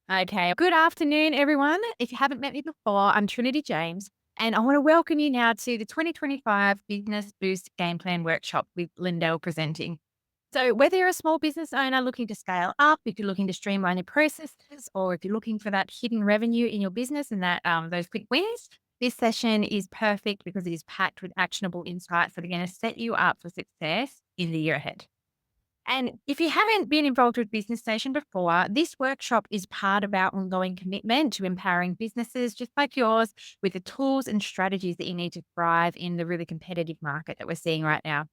Okay. Good afternoon, everyone. If you haven't met me before, I'm Trinity James, and I want to welcome you now to the 2025 Business Boost Game Plan Workshop with Lindell presenting. So, whether you're a small business owner looking to scale up, if you're looking to streamline your processes, or if you're looking for that hidden revenue in your business and that those quick wins, this session is perfect because it is packed with actionable insights that are going to set you up for success in the year ahead. And if you haven't been involved with Business Station before, this workshop is part of our ongoing commitment to empowering businesses just like yours with the tools and strategies that you need to thrive in the really competitive market that we're seeing right now.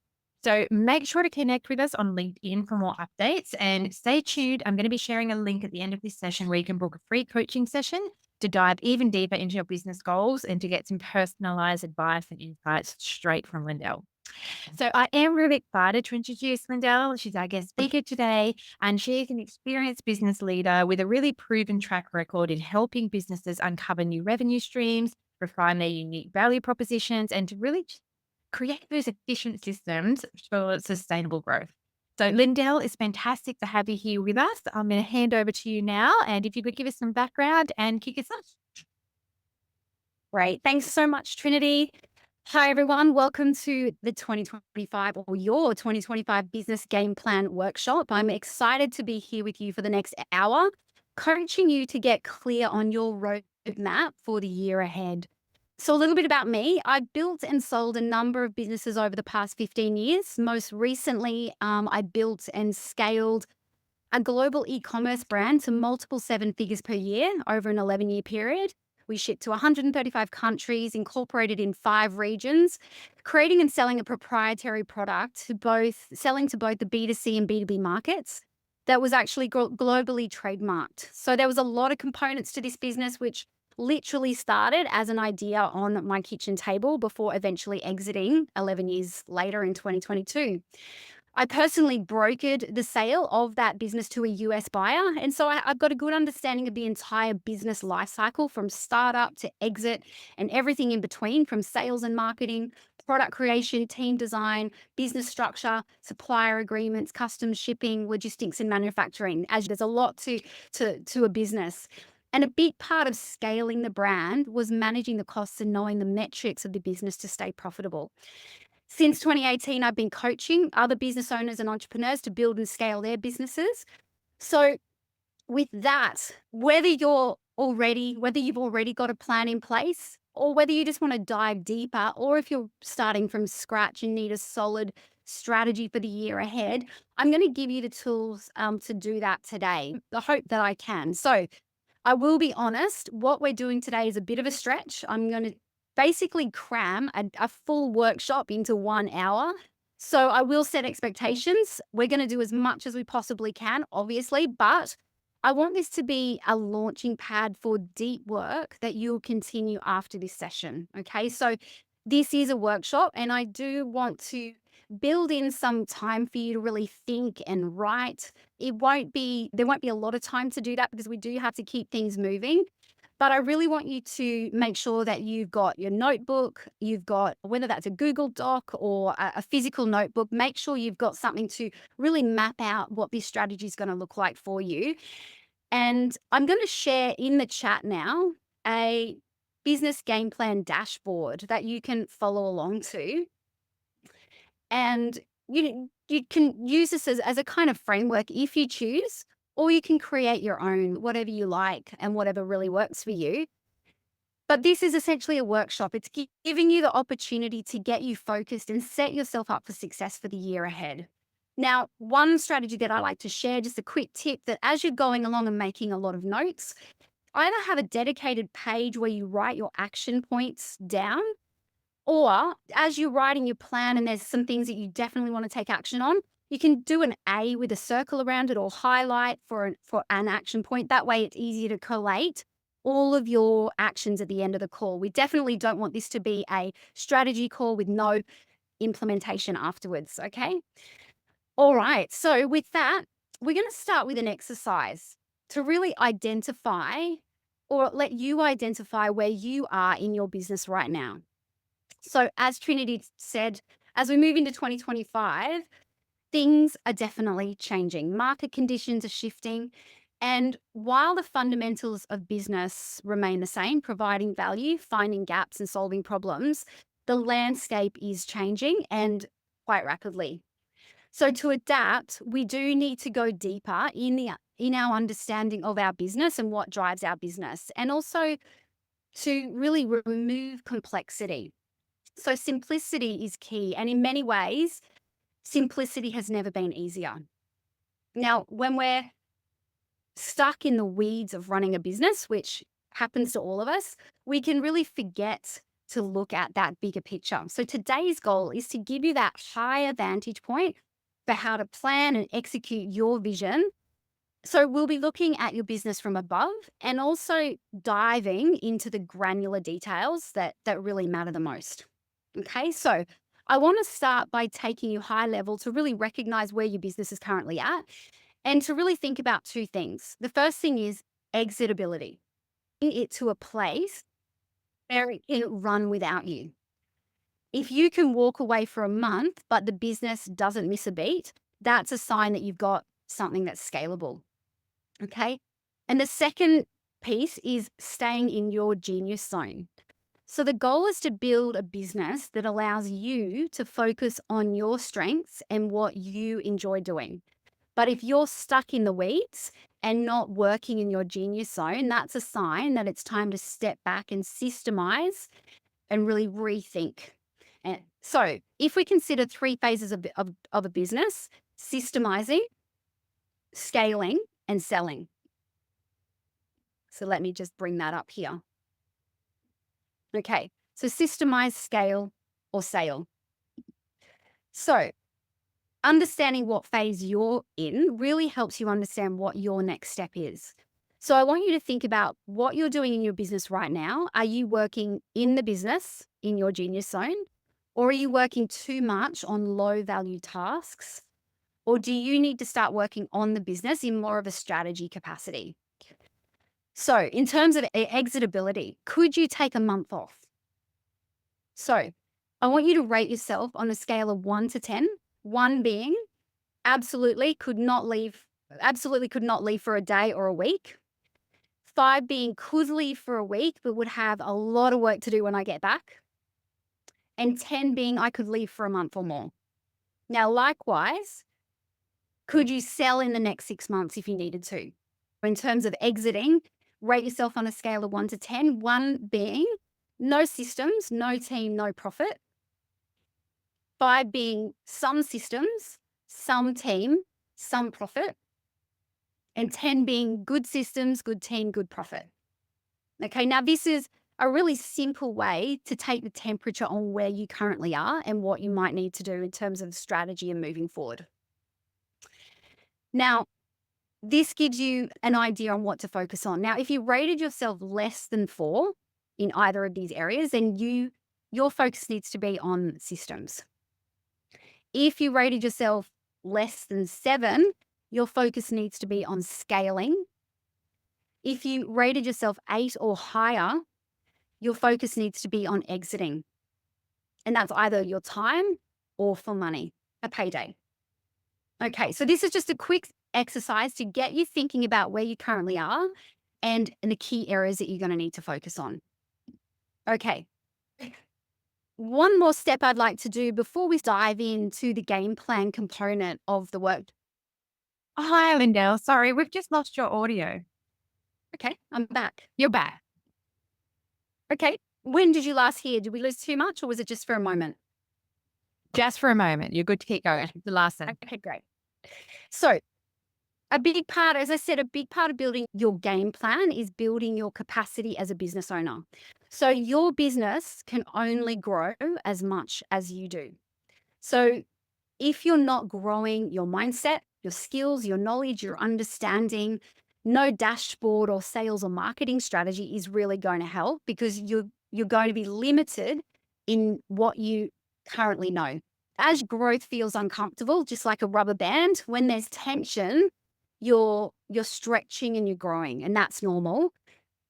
So make sure to connect with us on LinkedIn for more updates and stay tuned. I'm going to be sharing a link at the end of this session where you can book a free coaching session to dive even deeper into your business goals and to get some personalized advice and insights straight from Lindell. So I am really excited to introduce Lindell. She's our guest speaker today, and she's an experienced business leader with a really proven track record in helping businesses uncover new revenue streams, refine their unique value propositions, and to really just create those efficient systems for sustainable growth. So, Lindell, it's fantastic to have you here with us. I'm going to hand over to you now. And if you could give us some background and kick us off. Great. Thanks so much, Trinity. Hi, everyone. Welcome to the 2025 or your 2025 Business Game Plan Workshop. I'm excited to be here with you for the next hour, coaching you to get clear on your roadmap for the year ahead. So, a little bit about me. I've built and sold a number of businesses over the past 15 years. Most recently, I built and scaled a global e-commerce brand to multiple seven figures per year over an 11-year period. We shipped to 135 countries, incorporated in 5 regions, creating and selling a proprietary product to both selling to both the B2C and B2B markets that was actually globally trademarked. So there was a lot of components to this business, which literally started as an idea on my kitchen table before eventually exiting 11 years later in 2022. I personally brokered the sale of that business to a US buyer. And so I've got a good understanding of the entire business life cycle from startup to exit and everything in between, from sales and marketing, product creation, team design, business structure, supplier agreements, customs shipping, logistics, and manufacturing. As there's a lot to a business. And a big part of scaling the brand was managing the costs and knowing the metrics of the business to stay profitable. Since 2018, I've been coaching other business owners and entrepreneurs to build and scale their businesses. So, with that, whether you've already got a plan in place, or whether you just want to dive deeper, or if you're starting from scratch and need a solid strategy for the year ahead, I'm going to give you the tools to do that today. I hope that I can. So, I will be honest, what we're doing today is a bit of a stretch. I'm going to basically cram a full workshop into 1 hour. So I will set expectations. We're going to do as much as we possibly can, obviously, but I want this to be a launching pad for deep work that you'll continue after this session. Okay. So this is a workshop, and I do want to build in some time for you to really think and write. There won't be a lot of time to do that because we do have to keep things moving. But I really want you to make sure that you've got your notebook, you've got whether that's a Google Doc or a physical notebook, make sure you've got something to really map out what this strategy is going to look like for you. And I'm going to share in the chat now a business game plan dashboard that you can follow along to. And you can use this as a kind of framework if you choose, or you can create your own, whatever you like and whatever really works for you. But this is essentially a workshop. It's giving you the opportunity to get you focused and set yourself up for success for the year ahead. Now, one strategy that I like to share, just a quick tip, that as you're going along and making a lot of notes, either have a dedicated page where you write your action points down, or as you're writing your plan and there's some things that you definitely want to take action on, you can do an A with a circle around it or highlight for an action point. That way it's easier to collate all of your actions at the end of the call. We definitely don't want this to be a strategy call with no implementation afterwards. Okay. All right. So with that, we're going to start with an exercise to really identify, or let you identify, where you are in your business right now. So, as Trinity said, as we move into 2025, things are definitely changing. Market conditions are shifting. And while the fundamentals of business remain the same, providing value, finding gaps, and solving problems, the landscape is changing and quite rapidly. So to adapt, we do need to go deeper in our understanding of our business and what drives our business, and also to really remove complexity. So simplicity is key, and in many ways, simplicity has never been easier. Now, when we're stuck in the weeds of running a business, which happens to all of us, we can really forget to look at that bigger picture. So today's goal is to give you that higher vantage point for how to plan and execute your vision. So we'll be looking at your business from above and also diving into the granular details that really matter the most. Okay, so I want to start by taking you high level to really recognize where your business is currently at and to really think about two things. The first thing is exitability, it to a place where it can run without you. If you can walk away for a month, but the business doesn't miss a beat, that's a sign that you've got something that's scalable. Okay. And the second piece is staying in your genius zone. So the goal is to build a business that allows you to focus on your strengths and what you enjoy doing. But if you're stuck in the weeds and not working in your genius zone, that's a sign that it's time to step back and systemize and really rethink. And so, if we consider three phases of a business: systemizing, scaling, and selling. So, let me just bring that up here. Okay, so systemize, scale, or sale. So, understanding what phase you're in really helps you understand what your next step is. So, I want you to think about what you're doing in your business right now. Are you working in the business in your genius zone? Or are you working too much on low value tasks? Or do you need to start working on the business in more of a strategy capacity? So, in terms of exitability, could you take a month off? So, I want you to rate yourself on a scale of 1 to 10, 1 being absolutely could not leave for a day or a week. 5 being could leave for a week, but would have a lot of work to do when I get back. And 10 being I could leave for a month or more. Now, likewise, could you sell in the next 6 months if you needed to? In terms of exiting, rate yourself on a scale of 1 to 10, 1 being no systems, no team, no profit. 5 being some systems, some team, some profit. And 10 being good systems, good team, good profit. Okay, now this is a really simple way to take the temperature on where you currently are and what you might need to do in terms of strategy and moving forward. Now, this gives you an idea on what to focus on. Now, if you rated yourself less than 4 in either of these areas, then your focus needs to be on systems. If you rated yourself less than 7, your focus needs to be on scaling. If you rated yourself 8 or higher, your focus needs to be on exiting. And that's either your time or for money, a payday. Okay, so this is just a quick exercise to get you thinking about where you currently are and the key areas that you're going to need to focus on. Okay. One more step I'd like to do before we dive into the game plan component of the work. Oh, hi, Lindell. Sorry, we've just lost your audio. Okay, I'm back. You're back. Okay, when did you last hear? Did we lose too much or was it just for a moment? Just for a moment. You're good to keep going. The last thing. Okay, great. So, a big part, as I said, a big part of building your game plan is building your capacity as a business owner. So, your business can only grow as much as you do. So, if you're not growing your mindset, your skills, your knowledge, your understanding, no dashboard or sales or marketing strategy is really going to help because you're going to be limited in what you currently know. As growth feels uncomfortable, just like a rubber band, when there's tension, you're stretching and you're growing, and that's normal.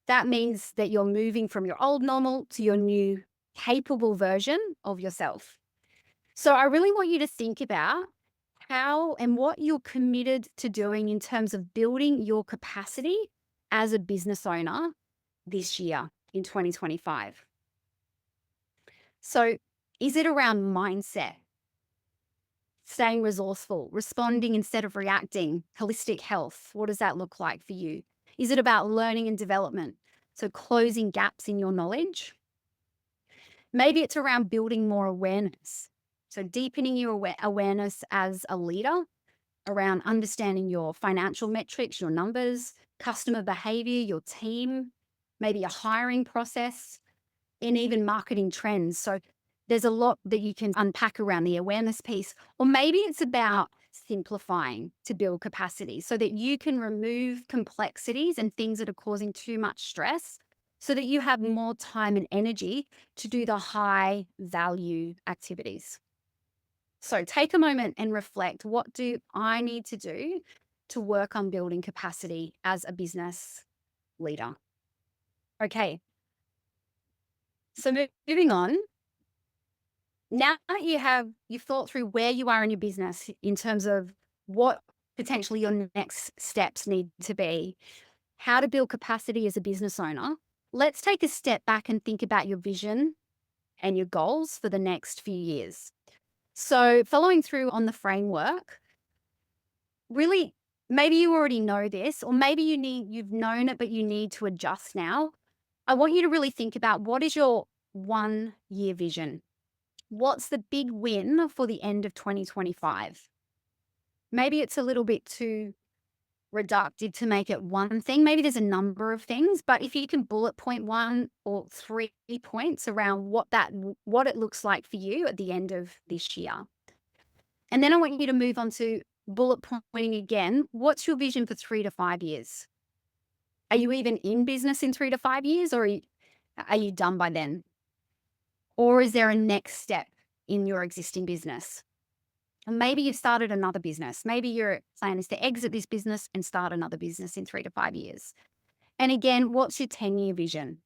That means that you're moving from your old normal to your new capable version of yourself. So I really want you to think about how and what you're committed to doing in terms of building your capacity as a business owner this year in 2025. So, is it around mindset, staying resourceful, responding instead of reacting, holistic health? What does that look like for you? Is it about learning and development? So, closing gaps in your knowledge? Maybe it's around building more awareness. So, deepening your awareness as a leader around understanding your financial metrics, your numbers, customer behavior, your team, maybe a hiring process, and even marketing trends. So there's a lot that you can unpack around the awareness piece. Or maybe it's about simplifying to build capacity so that you can remove complexities and things that are causing too much stress so that you have more time and energy to do the high value activities. So take a moment and reflect, what do I need to do to work on building capacity as a business leader? Okay, so moving on. Now that you've thought through where you are in your business in terms of what potentially your next steps need to be, how to build capacity as a business owner, let's take a step back and think about your vision and your goals for the next few years. So, following through on the framework, really, maybe you already know this, or maybe you've known it, but you need to adjust now. I want you to really think about, what is your 1 year vision? What's the big win for the end of 2025? Maybe it's a little bit too reductive to make it one thing. Maybe there's a number of things, but if you can bullet point one or three points around what it looks like for you at the end of this year. And then I want you to move on to bullet pointing again. What's your vision for 3 to 5 years? Are you even in business in 3 to 5 years, or are you done by then? Or is there a next step in your existing business? And maybe you've started another business. Maybe your plan is to exit this business and start another business in 3 to 5 years. And again, what's your 10-year vision?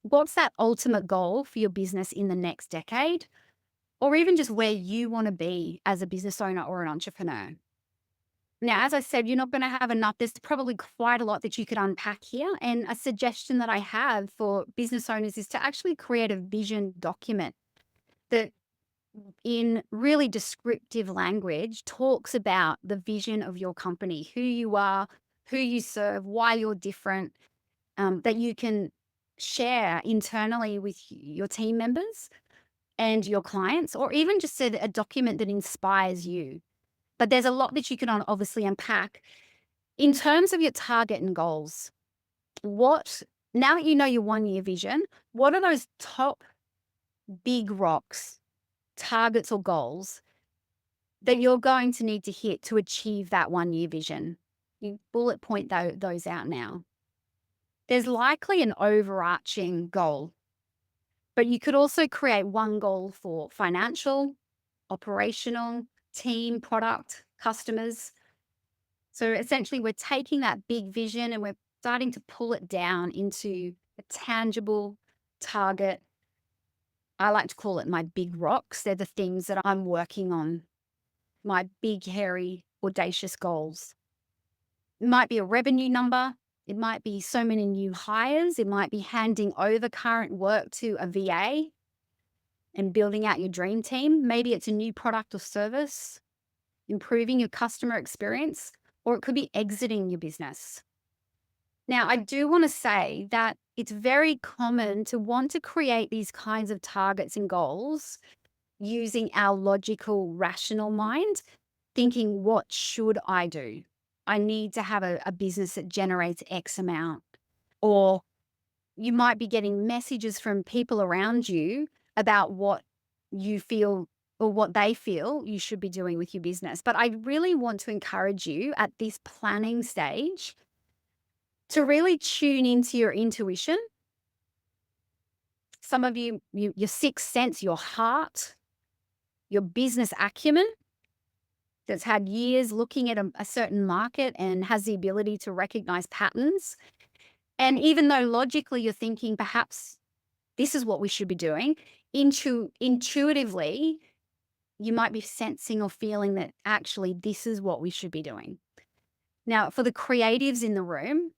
What's that ultimate goal for your business in the next decade? Or even just where you want to be as a business owner or an entrepreneur? Now, as I said, you're not going to have enough. There's probably quite a lot that you could unpack here. And a suggestion that I have for business owners is to actually create a vision document that, in really descriptive language, talks about the vision of your company, who you are, who you serve, why you're different, that you can share internally with your team members and your clients, or even just a document that inspires you. But there's a lot that you can obviously unpack. In terms of your target and goals, now that you know your 1 year vision, what are those top big rocks, targets, or goals that you're going to need to hit to achieve that 1 year vision? You bullet point those out now. There's likely an overarching goal, but you could also create one goal for financial, operational, team, product, customers. So essentially, we're taking that big vision and we're starting to pull it down into a tangible target. I like to call it my big rocks. They're the things that I'm working on, my big, hairy, audacious goals. It might be a revenue number. It might be so many new hires. It might be handing over current work to a VA and building out your dream team. Maybe it's a new product or service, improving your customer experience, or it could be exiting your business. Now, I do want to say that it's very common to want to create these kinds of targets and goals using our logical, rational mind, thinking, what should I do? I need to have a business that generates X amount. Or you might be getting messages from people around you about what you feel or what they feel you should be doing with your business. But I really want to encourage you at this planning stage to really tune into your intuition. Some of you, your sixth sense, your heart, your business acumen that's had years looking at a certain market and has the ability to recognize patterns. And even though logically you're thinking perhaps this is what we should be doing, intuitively, you might be sensing or feeling that actually this is what we should be doing. Now, for the creatives in the room,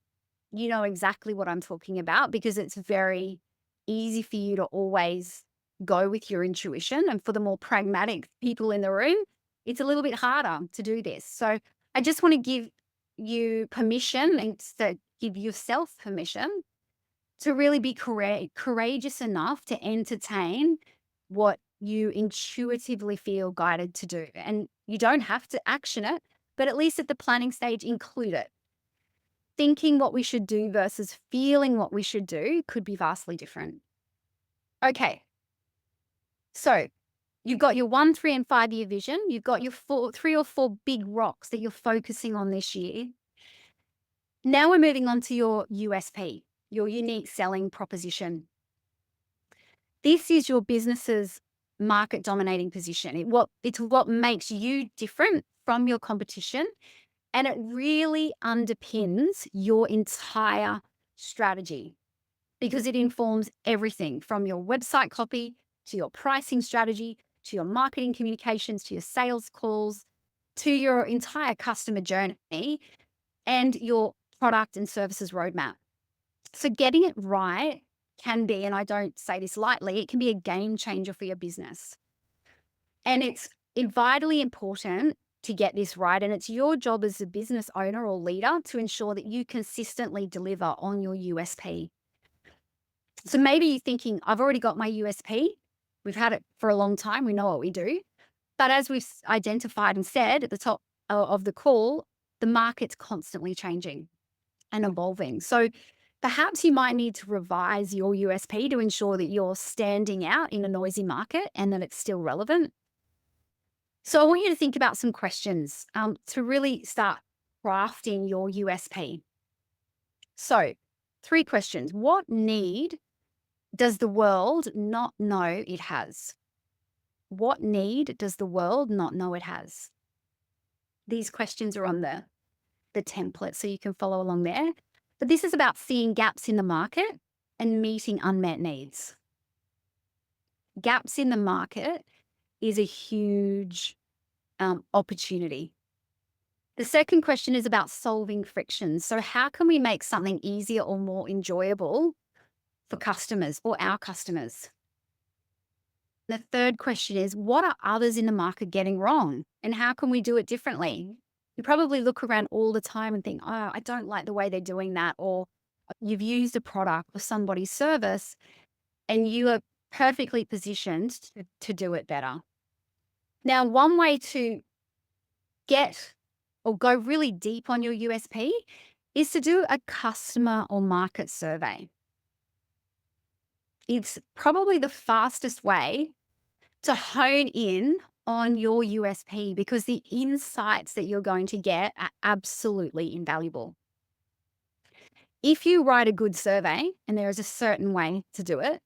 you know exactly what I'm talking about because it's very easy for you to always go with your intuition. And for the more pragmatic people in the room, it's a little bit harder to do this. So I just want to give you permission and to give yourself permission to really be courageous enough to entertain what you intuitively feel guided to do. And you don't have to action it, but at least at the planning stage, include it. Thinking what we should do versus feeling what we should do could be vastly different. Okay, so you've got your 1, 3, and 5 year vision. You've got your 3 or 4 big rocks that you're focusing on this year. Now we're moving on to your USP, your unique selling proposition. This is your business's market dominating position. It's what makes you different from your competition, and it really underpins your entire strategy because it informs everything from your website copy to your pricing strategy to your marketing communications to your sales calls to your entire customer journey and your product and services roadmap. So getting it right can be, and I don't say this lightly, it can be a game changer for your business. And it's vitally important to get this right. And it's your job as a business owner or leader to ensure that you consistently deliver on your USP. So maybe you're thinking, I've already got my USP. We've had it for a long time. We know what we do. But as we've identified and said at the top of the call, the market's constantly changing and evolving. So perhaps you might need to revise your USP to ensure that you're standing out in a noisy market and that it's still relevant. So I want you to think about some questions to really start crafting your USP. So, 3 questions. What need does the world not know it has? What need does the world not know it has? These questions are on the template, so you can follow along there. But this is about seeing gaps in the market and meeting unmet needs. Gaps in the market is a huge opportunity. The second question is about solving frictions. So, how can we make something easier or more enjoyable for customers or our customers? The third question is, what are others in the market getting wrong? And how can we do it differently? You probably look around all the time and think, oh, I don't like the way they're doing that. Or you've used a product or somebody's service and you are perfectly positioned to do it better. Now, one way to get or go really deep on your USP is to do a customer or market survey. It's probably the fastest way to hone in on your USP because the insights that you're going to get are absolutely invaluable. If you write a good survey, and there is a certain way to do it,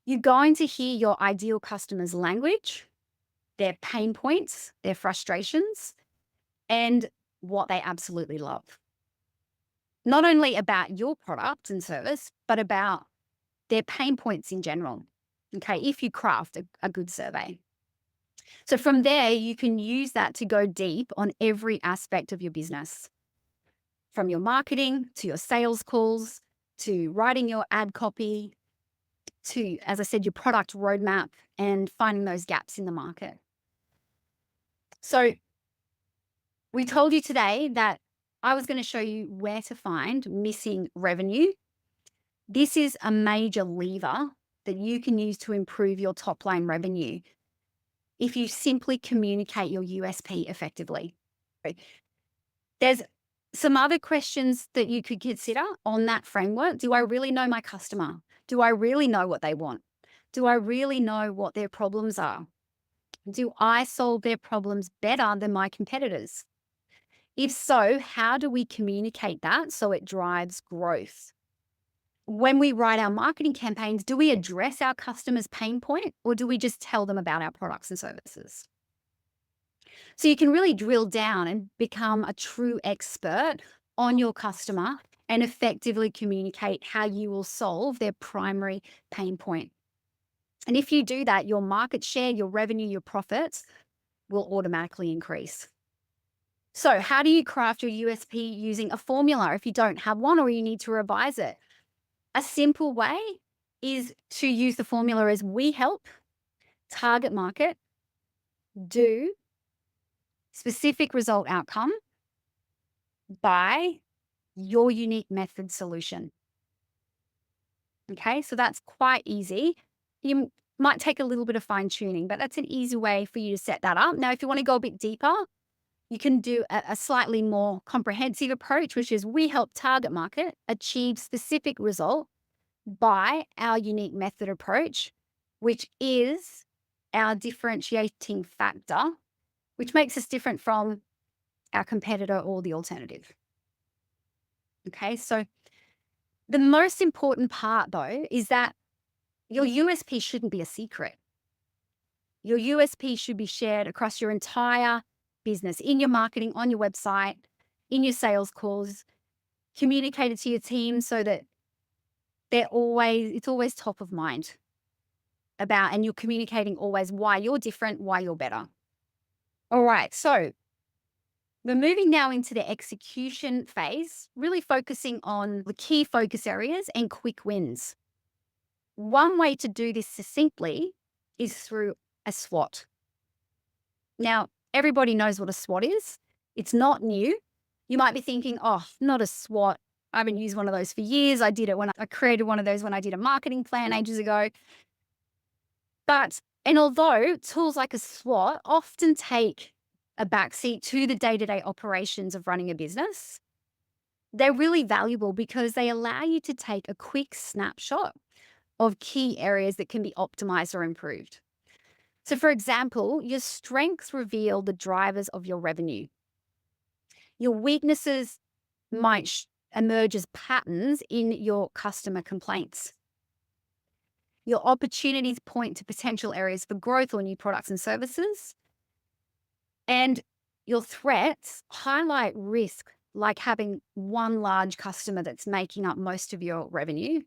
you're going to hear your ideal customer's language, their pain points, their frustrations, and what they absolutely love. Not only about your product and service, but about their pain points in general. Okay, if you craft a good survey. So from there, you can use that to go deep on every aspect of your business, from your marketing to your sales calls, to writing your ad copy, to, as I said, your product roadmap and finding those gaps in the market. So we told you today that I was going to show you where to find missing revenue. This is a major lever that you can use to improve your top line revenue if you simply communicate your USP effectively. There's some other questions that you could consider on that framework. Do I really know my customer? Do I really know what they want? Do I really know what their problems are? Do I solve their problems better than my competitors? If so, how do we communicate that so it drives growth? When we write our marketing campaigns, do we address our customers' pain point or do we just tell them about our products and services? So you can really drill down and become a true expert on your customer and effectively communicate how you will solve their primary pain point. And if you do that, your market share, your revenue, your profits will automatically increase. So, how do you craft your USP using a formula if you don't have one or you need to revise it? A simple way is to use the formula as we help target market do specific result outcome by your unique method solution. Okay, so that's quite easy. You might take a little bit of fine tuning, but that's an easy way for you to set that up. Now, if you want to go a bit deeper, you can do a slightly more comprehensive approach, which is we help target market achieve specific result by our unique method approach, which is our differentiating factor, which makes us different from our competitor or the alternative. Okay, so the most important part though is that your USP shouldn't be a secret. Your USP should be shared across your entire business, in your marketing, on your website, in your sales calls, communicated to your team so that it's always top of mind about, and you're communicating always why you're different, why you're better. All right. So we're moving now into the execution phase, really focusing on the key focus areas and quick wins. One way to do this succinctly is through a SWOT. Now, everybody knows what a SWOT is. It's not new. You might be thinking, oh, not a SWOT. I haven't used one of those for years. I created one of those when I did a marketing plan ages ago. And although tools like a SWOT often take a backseat to the day-to-day operations of running a business, they're really valuable because they allow you to take a quick snapshot of key areas that can be optimized or improved. So, for example, your strengths reveal the drivers of your revenue. Your weaknesses might emerge as patterns in your customer complaints. Your opportunities point to potential areas for growth or new products and services. And your threats highlight risk, like having one large customer that's making up most of your revenue,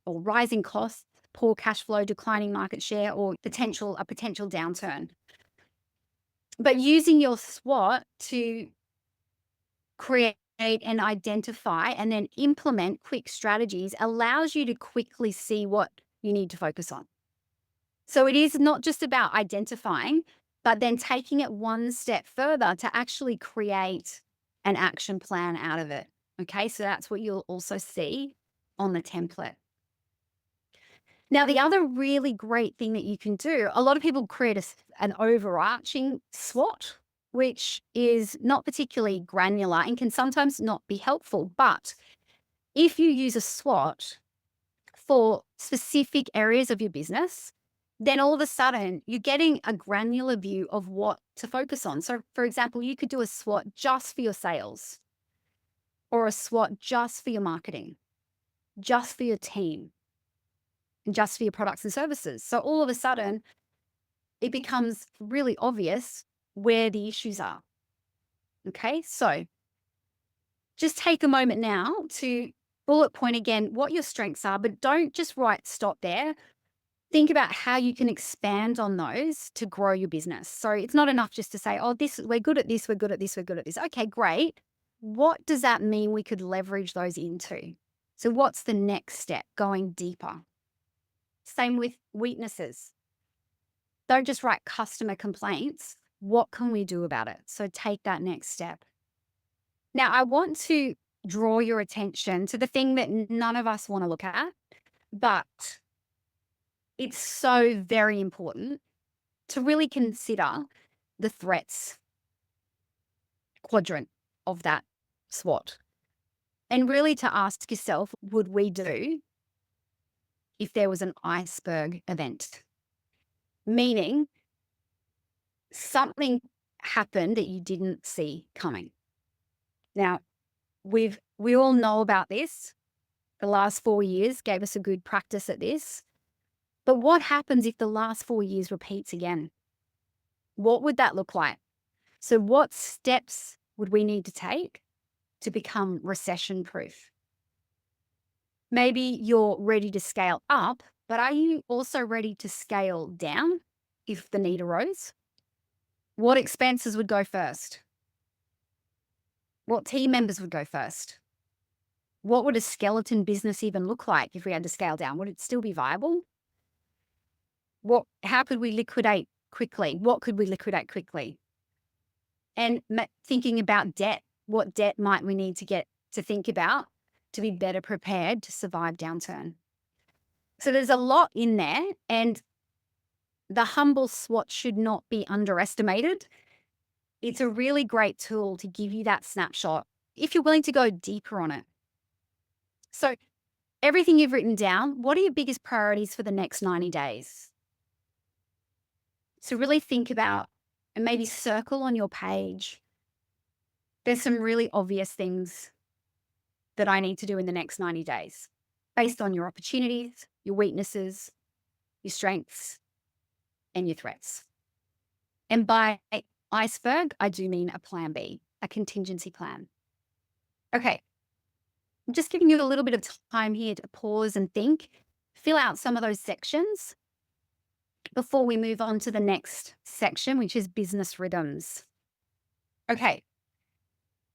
or rising costs, poor cash flow, declining market share, or a potential downturn. But using your SWOT to create and identify and then implement quick strategies allows you to quickly see what you need to focus on. So it is not just about identifying, but then taking it one step further to actually create an action plan out of it. Okay, so that's what you'll also see on the template. Now, the other really great thing that you can do, a lot of people create an overarching SWOT, which is not particularly granular and can sometimes not be helpful. But if you use a SWOT for specific areas of your business, then all of a sudden you're getting a granular view of what to focus on. So, for example, you could do a SWOT just for your sales, or a SWOT just for your marketing, just for your team, and just for your products and services. So all of a sudden, it becomes really obvious where the issues are. Okay, so just take a moment now to bullet point again what your strengths are, but don't just stop there. Think about how you can expand on those to grow your business. So it's not enough just to say, oh, we're good at this, we're good at this, we're good at this. Okay, great. What does that mean we could leverage those into? So what's the next step? Going deeper. Same with weaknesses. Don't just write customer complaints. What can we do about it? So take that next step. Now, I want to draw your attention to the thing that none of us want to look at, but it's so very important to really consider the threats quadrant of that SWOT, and really to ask yourself, would we do if there was an iceberg event? Meaning something happened that you didn't see coming. Now, we all know about this. The last 4 years gave us a good practice at this. But what happens if the last 4 years repeats again? What would that look like? So what steps would we need to take to become recession proof? Maybe you're ready to scale up, but are you also ready to scale down if the need arose? What expenses would go first? What team members would go first? What would a skeleton business even look like if we had to scale down? Would it still be viable? How could we liquidate quickly? What could we liquidate quickly? And thinking about debt, what debt might we need to get to think about to be better prepared to survive downturn? So there's a lot in there, and the humble SWOT should not be underestimated. It's a really great tool to give you that snapshot if you're willing to go deeper on it. So everything you've written down, what are your biggest priorities for the next 90 days? So really think about and maybe circle on your page. There's some really obvious things that I need to do in the next 90 days based on your opportunities, your weaknesses, your strengths, and your threats. And by iceberg, I do mean a plan B, a contingency plan. Okay, I'm just giving you a little bit of time here to pause and think, fill out some of those sections before we move on to the next section, which is business rhythms. Okay,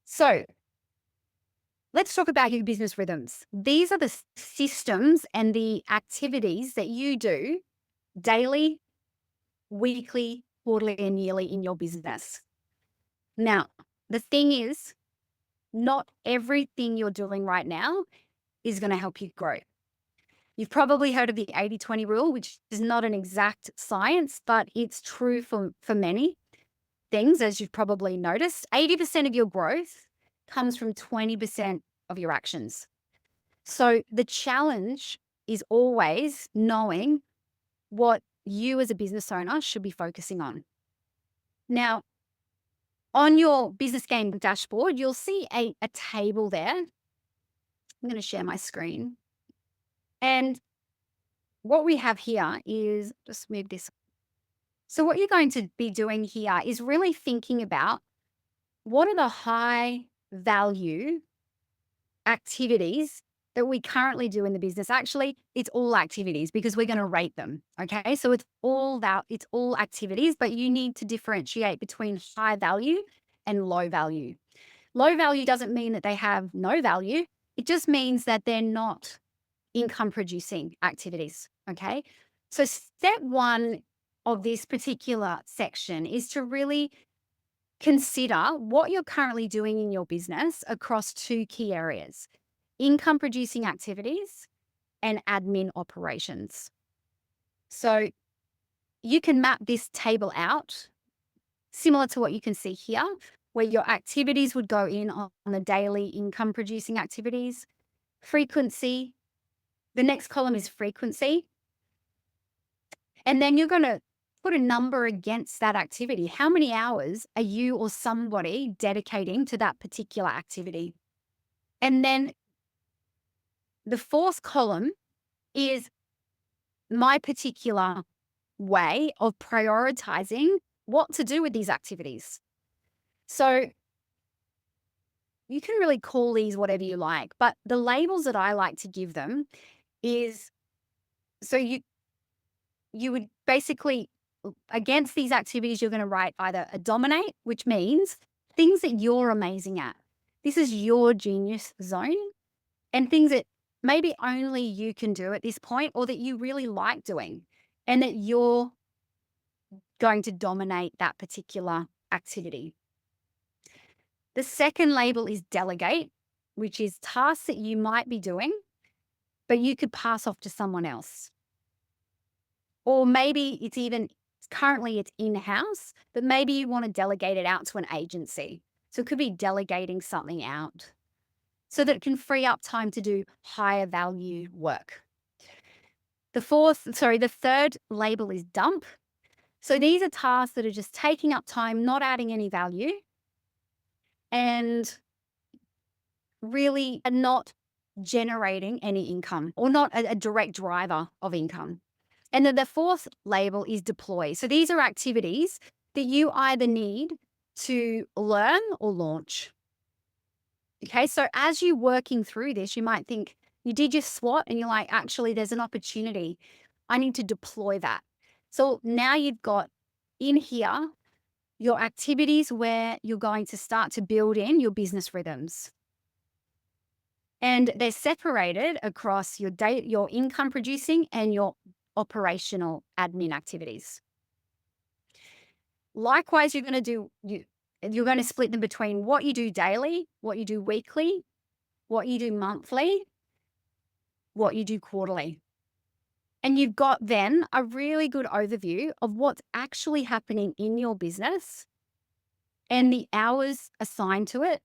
so let's talk about your business rhythms. These are the systems and the activities that you do daily, weekly, quarterly, and yearly in your business. Now, the thing is, not everything you're doing right now is going to help you grow. You've probably heard of the 80-20 rule, which is not an exact science, but it's true for many things, as you've probably noticed. 80% of your growth comes from 20% of your actions. So the challenge is always knowing what you as a business owner should be focusing on. Now, on your business game dashboard, you'll see a table there. I'm going to share my screen. And what we have here is, just move this. So what you're going to be doing here is really thinking about what are the high value activities that we currently do in the business. Actually, it's all activities because we're going to rate them. Okay. So it's all activities, but you need to differentiate between high value and low value. Low value doesn't mean that they have no value. It just means that they're not income producing activities. Okay. So step one of this particular section is to really consider what you're currently doing in your business across two key areas: income producing activities and admin operations. So you can map this table out similar to what you can see here, where your activities would go in on the daily income producing activities, frequency. The next column is frequency. And then you're going to put a number against that activity. How many hours are you or somebody dedicating to that particular activity? And then the fourth column is my particular way of prioritizing what to do with these activities. So you can really call these whatever you like, but the labels that I like to give them is, so you would basically, against these activities, you're going to write either a dominate, which means things that you're amazing at. This is your genius zone, and things that maybe only you can do at this point, or that you really like doing, and that you're going to dominate that particular activity. The second label is delegate, which is tasks that you might be doing, but you could pass off to someone else. Or maybe it's even currently it's in-house, but maybe you want to delegate it out to an agency. So it could be delegating something out so that it can free up time to do higher value work. The third label is dump. So these are tasks that are just taking up time, not adding any value, and really are not generating any income, or not a direct driver of income. And then the fourth label is deploy. So these are activities that you either need to learn or launch. Okay, so as you're working through this, you might think you did your SWOT and you're like, actually, there's an opportunity. I need to deploy that. So now you've got in here your activities where you're going to start to build in your business rhythms. And they're separated across your day, your income producing and your operational admin activities. Likewise, you're going to split them between what you do daily, what you do weekly, what you do monthly, what you do quarterly. And you've got then a really good overview of what's actually happening in your business and the hours assigned to it,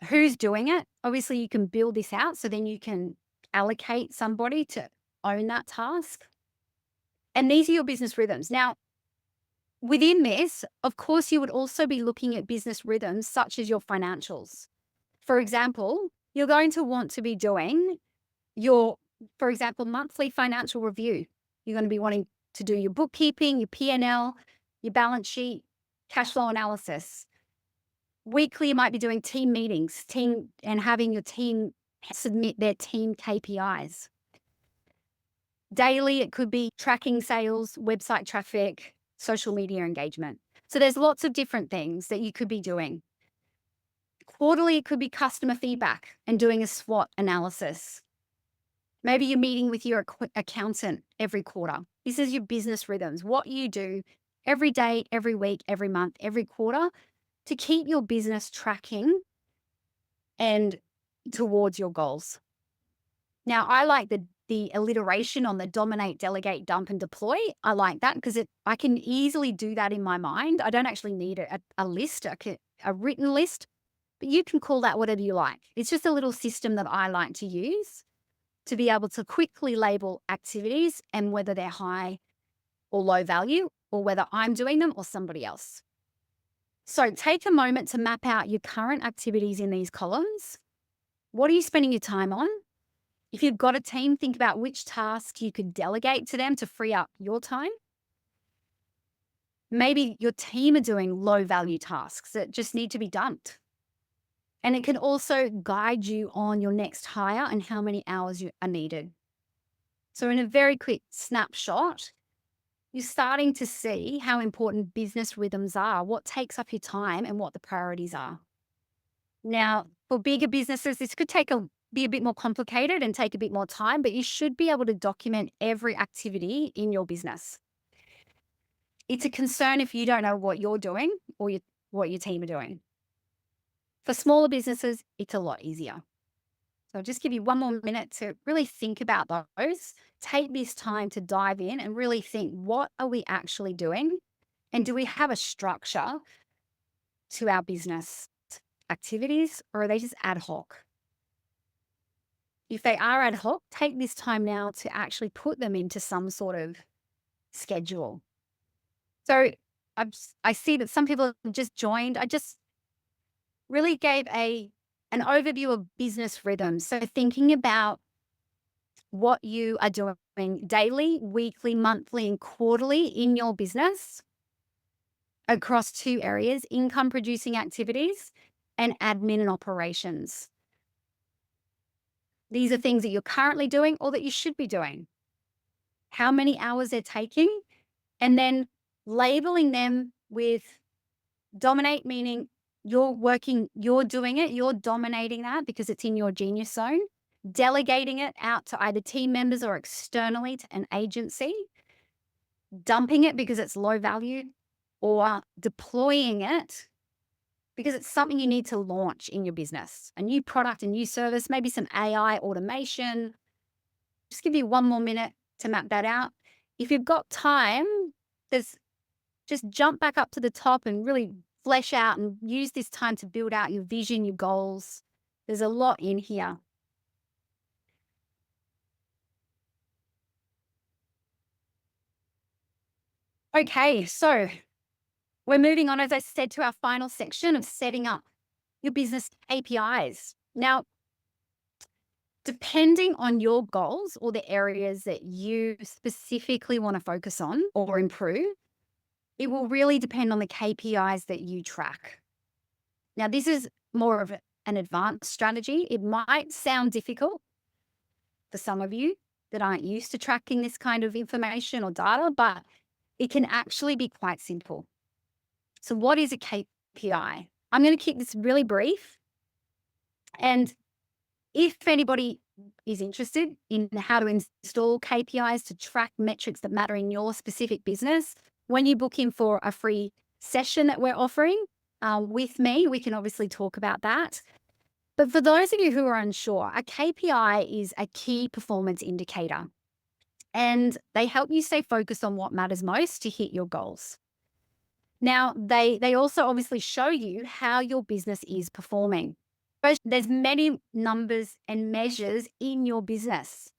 who's doing it. Obviously, you can build this out so then you can allocate somebody to own that task. And these are your business rhythms. Now, within this, of course, you would also be looking at business rhythms such as your financials. For example, you're going to want to be doing your, for example, monthly financial review. You're going to be wanting to do your bookkeeping, your P&L, your balance sheet, cash flow analysis. Weekly, you might be doing team meetings, and having your team submit their team KPIs. Daily, it could be tracking sales, website traffic, social media engagement. So there's lots of different things that you could be doing. Quarterly, it could be customer feedback and doing a SWOT analysis. Maybe you're meeting with your accountant every quarter. This is your business rhythms, what you do every day, every week, every month, every quarter to keep your business tracking and towards your goals. Now, I like the alliteration on the dominate, delegate, dump, and deploy. I like that because I can easily do that in my mind. I don't actually need a list, a written list, but you can call that whatever you like. It's just a little system that I like to use to be able to quickly label activities and whether they're high or low value, or whether I'm doing them or somebody else. So take a moment to map out your current activities in these columns. What are you spending your time on? If you've got a team, think about which tasks you could delegate to them to free up your time. Maybe your team are doing low value tasks that just need to be dumped. And it can also guide you on your next hire and how many hours you are needed. So in a very quick snapshot, you're starting to see how important business rhythms are, what takes up your time and what the priorities are. Now, for bigger businesses, this could be a bit more complicated and take a bit more time, but you should be able to document every activity in your business. It's a concern if you don't know what you're doing or what your team are doing. For smaller businesses, it's a lot easier. So I'll just give you one more minute to really think about those. Take this time to dive in and really think, what are we actually doing? And do we have a structure to our business activities, or are they just ad hoc? If they are ad hoc, take this time now to actually put them into some sort of schedule. So I see that some people have just joined. I just really gave an overview of business rhythms. So thinking about what you are doing daily, weekly, monthly, and quarterly in your business across two areas: income producing activities and admin and operations. These are things that you're currently doing or that you should be doing. How many hours they're taking, and then labeling them with dominate, meaning you're doing it, you're dominating that because it's in your genius zone. Delegating it out to either team members or externally to an agency. Dumping it because it's low value, or deploying it because it's something you need to launch in your business, a new product, a new service, maybe some AI automation. Just give you one more minute to map that out. If you've got time, there's just jump back up to the top and really flesh out and use this time to build out your vision, your goals. There's a lot in here. Okay, so we're moving on, as I said, to our final section of setting up your business APIs. Now, depending on your goals or the areas that you specifically want to focus on or improve, it will really depend on the KPIs that you track. Now, this is more of an advanced strategy. It might sound difficult for some of you, that aren't used to tracking this kind of information or data, but it can actually be quite simple. So, what is a KPI? I'm going to keep this really brief. And if anybody is interested in how to install KPIs to track metrics that matter in your specific business, when you book in for a free session that we're offering with me, we can obviously talk about that. But for those of you who are unsure, a KPI is a key performance indicator, and they help you stay focused on what matters most to hit your goals. Now, they also obviously show you how your business is performing. There's many numbers and measures in your business.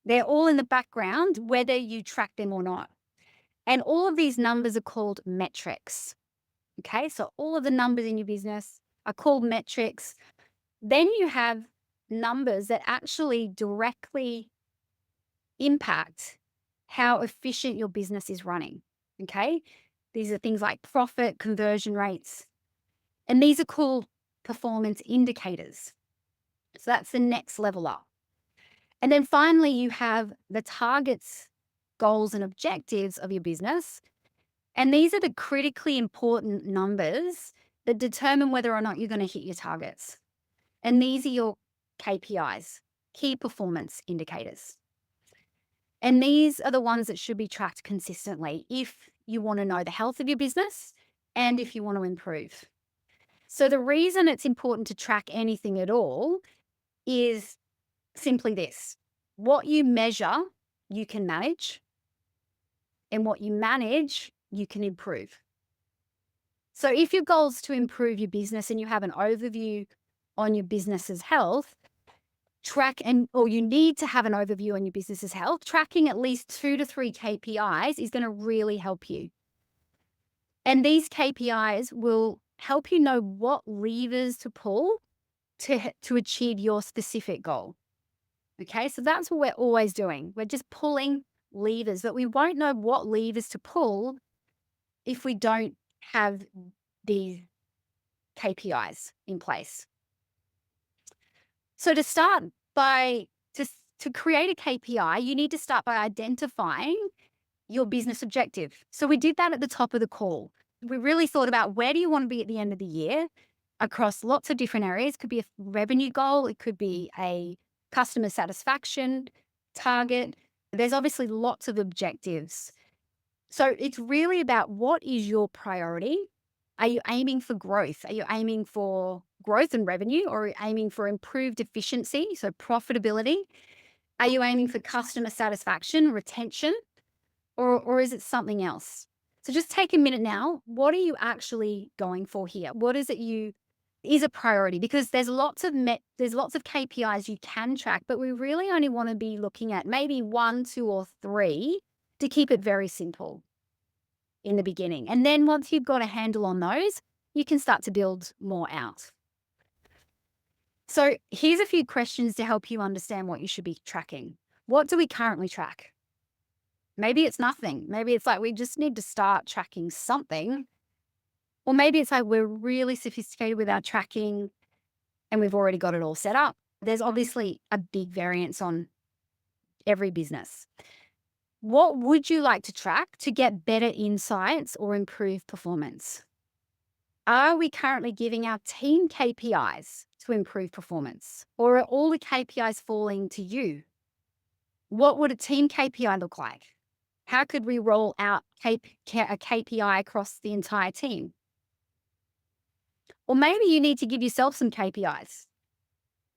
They're all in the background, whether you track them or not. And all of these numbers are called metrics. Okay, so all of the numbers in your business are called metrics. Then you have numbers that actually directly impact how efficient your business is running. Okay, these are things like profit, conversion rates, and these are called performance indicators. So that's the next level up. And then finally, you have the targets, goals, and objectives of your business. And these are the critically important numbers that determine whether or not you're going to hit your targets. And these are your KPIs, key performance indicators. And these are the ones that should be tracked consistently if you want to know the health of your business and if you want to improve. So, the reason it's important to track anything at all is simply this: what you measure, you can manage, and what you manage, you can improve. So, if your goal is to improve your business and you have an overview on your business's health, or you need to have an overview on your business's health, tracking at least 2 to 3 KPIs is going to really help you. And these KPIs will help you know what levers to pull to achieve your specific goal. Okay, so that's what we're always doing. We're just pulling levers, but we won't know what levers to pull if we don't have these KPIs in place. So to start by to create a KPI, you need to start by identifying your business objective. So we did that at the top of the call. We really thought about, where do you want to be at the end of the year across lots of different areas. It could be a revenue goal, it could be a customer satisfaction target. There's obviously lots of objectives. So it's really about, what is your priority? Are you aiming for growth? Are you aiming for growth and revenue, or are you aiming for improved efficiency, so profitability? Are you aiming for customer satisfaction, retention, or is it something else? So just take a minute now. What are you actually going for here? What is it is a priority? Because there's lots of KPIs you can track, but we really only want to be looking at maybe 1, 2, or 3 to keep it very simple in the beginning. And then once you've got a handle on those, you can start to build more out. So here's a few questions to help you understand what you should be tracking. What do we currently track? Maybe it's nothing. Maybe it's like we just need to start tracking something. Or maybe it's like we're really sophisticated with our tracking and we've already got it all set up. There's obviously a big variance on every business. What would you like to track to get better insights or improve performance? Are we currently giving our team KPIs to improve performance? Or are all the KPIs falling to you? What would a team KPI look like? How could we roll out a KPI across the entire team? Or maybe you need to give yourself some KPIs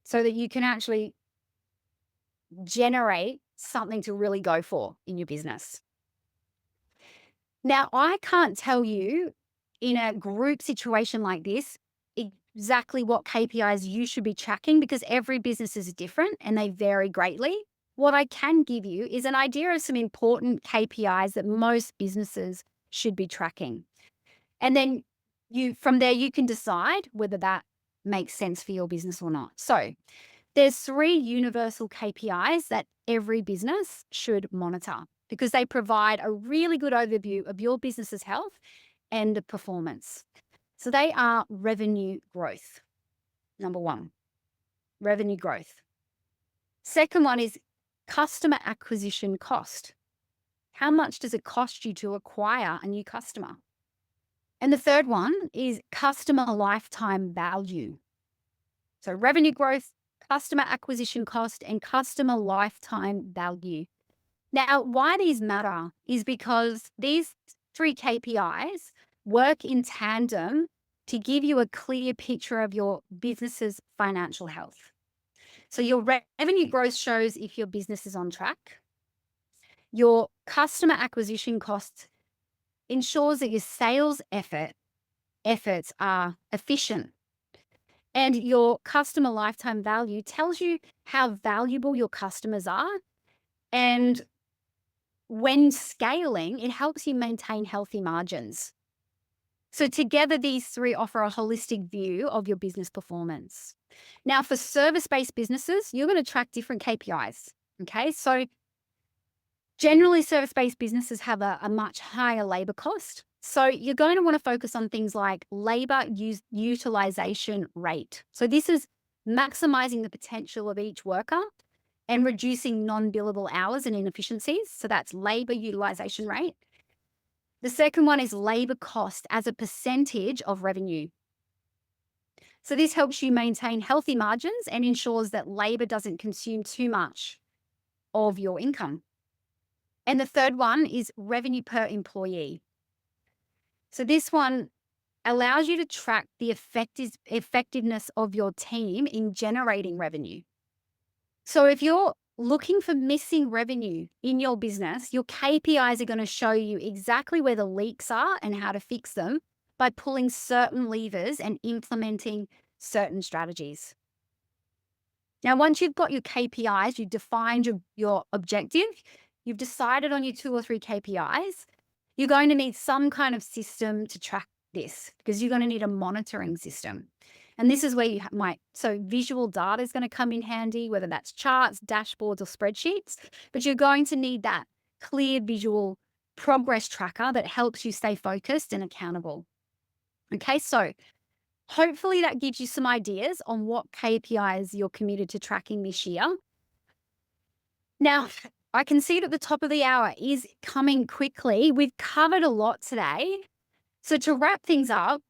so that you can actually generate something to really go for in your business. Now, I can't tell you in a group situation like this exactly what KPIs you should be tracking, because every business is different and they vary greatly. What I can give you is an idea of some important KPIs that most businesses should be tracking. And then from there, you can decide whether that makes sense for your business or not. So there's 3 universal KPIs that every business should monitor, because they provide a really good overview of your business's health and the performance. So they are revenue growth. Number 1, revenue growth. Second one is customer acquisition cost. How much does it cost you to acquire a new customer? And the third one is customer lifetime value. So revenue growth, customer acquisition cost, and customer lifetime value. Now, why these matter is because these three KPIs work in tandem to give you a clear picture of your business's financial health. So your revenue growth shows if your business is on track. Your customer acquisition costs ensures that your sales efforts are efficient. And your customer lifetime value tells you how valuable your customers are. And when scaling, it helps you maintain healthy margins. So, together, these three offer a holistic view of your business performance. Now, for service based businesses, you're going to track different KPIs. Okay. So, generally, service based businesses have a much higher labor cost. So, you're going to want to focus on things like labor utilization rate. So, this is maximizing the potential of each worker and reducing non billable hours and inefficiencies. So, that's labor utilization rate. The second one is labor cost as a percentage of revenue. So, this helps you maintain healthy margins and ensures that labor doesn't consume too much of your income. And the third one is revenue per employee. So, this one allows you to track the effectiveness of your team in generating revenue. So, if you're looking for missing revenue in your business, your KPIs are going to show you exactly where the leaks are and how to fix them by pulling certain levers and implementing certain strategies. Now, once you've got your KPIs, you've defined your objective, you've decided on your 2 or 3 KPIs, you're going to need some kind of system to track this because you're going to need a monitoring system. And this is where you might, so visual data is going to come in handy, whether that's charts, dashboards, or spreadsheets, but you're going to need that clear visual progress tracker that helps you stay focused and accountable. Okay, so hopefully that gives you some ideas on what KPIs you're committed to tracking this year. Now, I can see it at the top of the hour is coming quickly. We've covered a lot today. So to wrap things up,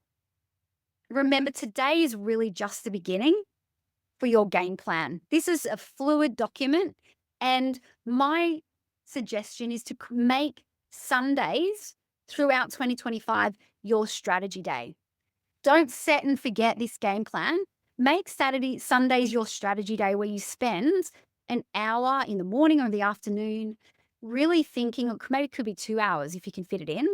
remember today is really just the beginning for your game plan. This is a fluid document, and my suggestion is to make Sundays throughout 2025 your strategy day. Don't set and forget this game plan. Make Sundays your strategy day where you spend an hour in the morning or the afternoon really thinking, or maybe it could be 2 hours if you can fit it in,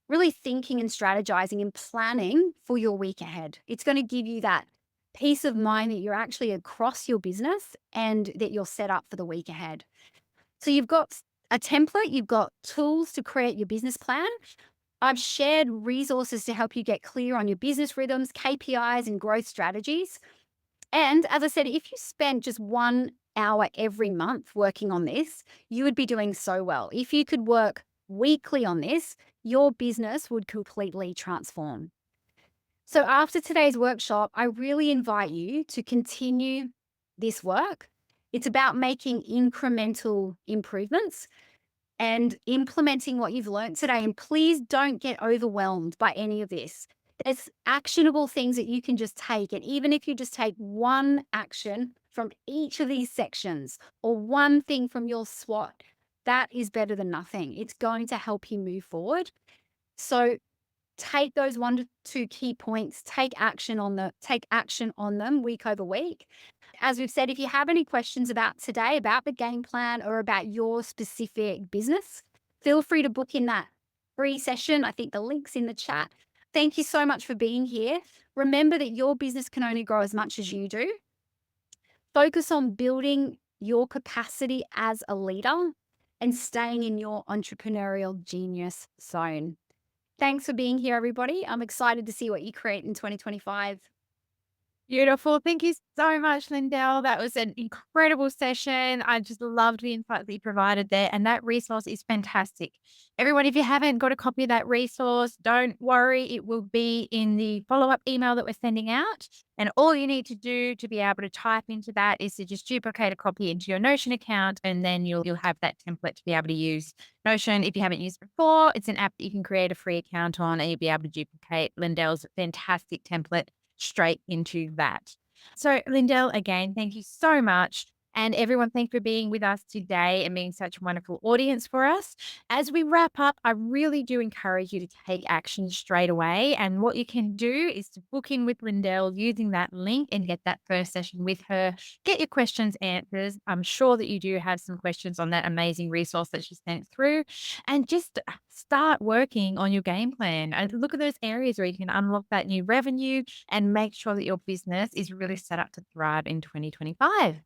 really thinking and strategizing and planning for your week ahead. It's going to give you that peace of mind that you're actually across your business and that you're set up for the week ahead. So you've got a template, you've got tools to create your business plan. I've shared resources to help you get clear on your business rhythms, KPIs, and growth strategies. And as I said, if you spend just 1 hour every month working on this, you would be doing so well. If you could work weekly on this, your business would completely transform. So after today's workshop, I really invite you to continue this work. It's about making incremental improvements and implementing what you've learned today. And please don't get overwhelmed by any of this. There's actionable things that you can just take. And even if you just take one action from each of these sections or one thing from your SWOT, that is better than nothing. It's going to help you move forward. So take those 1 to 2 key points, take action on them week over week. As we've said, if you have any questions about today, about the game plan or about your specific business, feel free to book in that free session. I think the link's in the chat. Thank you so much for being here. Remember that your business can only grow as much as you do. Focus on building your capacity as a leader and staying in your entrepreneurial genius zone. Thanks for being here, everybody. I'm excited to see what you create in 2025. Beautiful. Thank you so much, Lindell. That was an incredible session. I just loved the insight that you provided there. And that resource is fantastic. Everyone, if you haven't got a copy of that resource, don't worry. It will be in the follow up email that we're sending out. And all you need to do to be able to type into that is to just duplicate a copy into your Notion account. And then you'll have that template to be able to use. Notion, if you haven't used it before, it's an app that you can create a free account on and you'll be able to duplicate Lindell's fantastic template straight into that. So, Lindell, again, thank you so much. And everyone, thank you for being with us today and being such a wonderful audience for us. As we wrap up, I really do encourage you to take action straight away. And what you can do is to book in with Lindell using that link and get that first session with her. Get your questions answered. I'm sure that you do have some questions on that amazing resource that she sent through. And just start working on your game plan and look at those areas where you can unlock that new revenue and make sure that your business is really set up to thrive in 2025.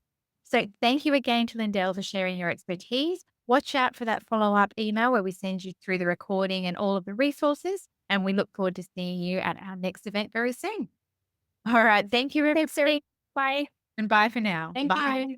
So thank you again to Lindell for sharing your expertise. Watch out for that follow-up email where we send you through the recording and all of the resources. And we look forward to seeing you at our next event very soon. All right. Thank you, Thanks, everybody. Bye. And bye for now. Thank Bye. you.